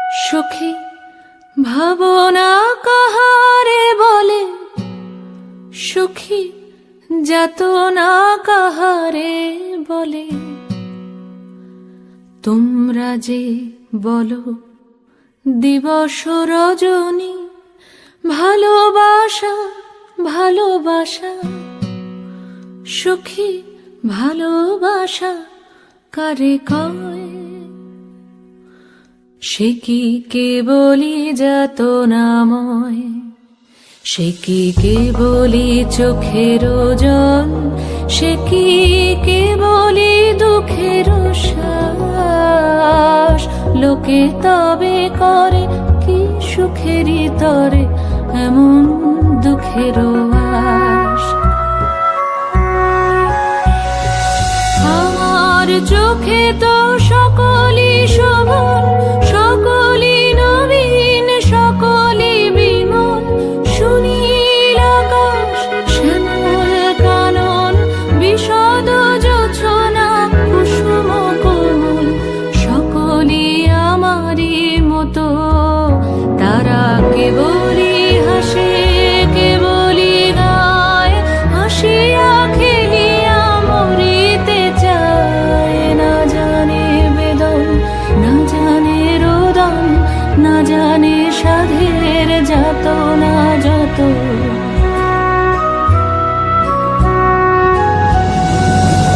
সুখী ভাবনা কাহারে বলে, সুখী যাতনা কাহারে বলে। তোমরা যে বলো দিবস রজনী, ভালোবাসা ভালোবাসা। সুখী ভালোবাসা কারে কয়? সে কি কেবলি যাতনাময়, সে কি কেবলি চোখের ওজন, সে কি কেবলি দুঃখের শ্বাস। লোকে তবে করে কি সুখেরই তরে এমন দুঃখের আশ। আমার চোখে তো সকলই শোভন, সকলই নবীন, সকলই বিমল। সুনীল আকাশ, শ্যামল কানন, বিশদ জোছনা, কুসুম কোমল। সকলই আমারই মতো, তারা কেবলই হাসে, কেবলই গায়, হাসিয়া খেলিয়া মরিতে চায়। না জানে বেদন, না জানে রোদন, না জানে সাধের যাতনা যত।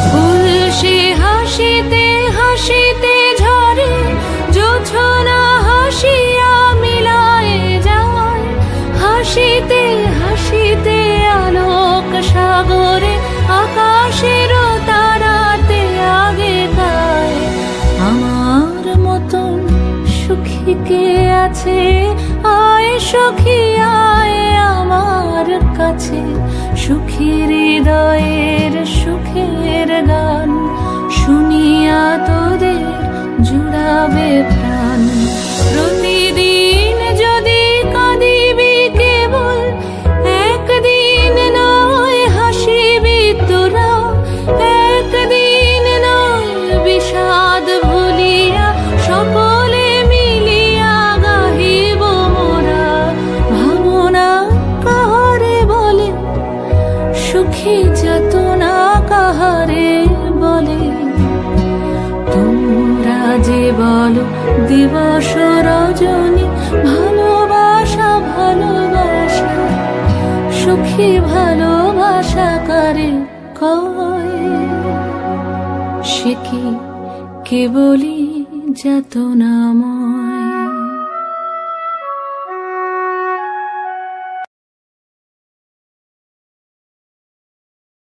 ফুল সে হাসিতে হাসিতে ঝরে, জোছনা হাসিয়া মিলায়ে যায়। হাসিতে হাসিতে আলোক সাগরে, আকাশের তারাতে আগে গায়। আমার মতন সুখী কে আছে? আয় সখী আয় আমার কাছে। সুখী হৃদয়ের সুখের গান শুনিয়া তোদের জুড়াবে প্রাণ। প্রতিদিন যদি কাঁদিবি কেবল, একদিন নয় হাসিবি তোরা। একদিন নয় বিষাদ ভুলিয়া, সকলে মিলিয়া গাহিব মোরা। ভাবনা কাহারে বলে, সুখী যাতনা কাহারে বলে। তোমরা যে বলো দিবস রজনী, ভালোবাসা ভালোবাসা। সুখী ভালোবাসা কারে কয়? সে কি কেবলি যাতনাময়।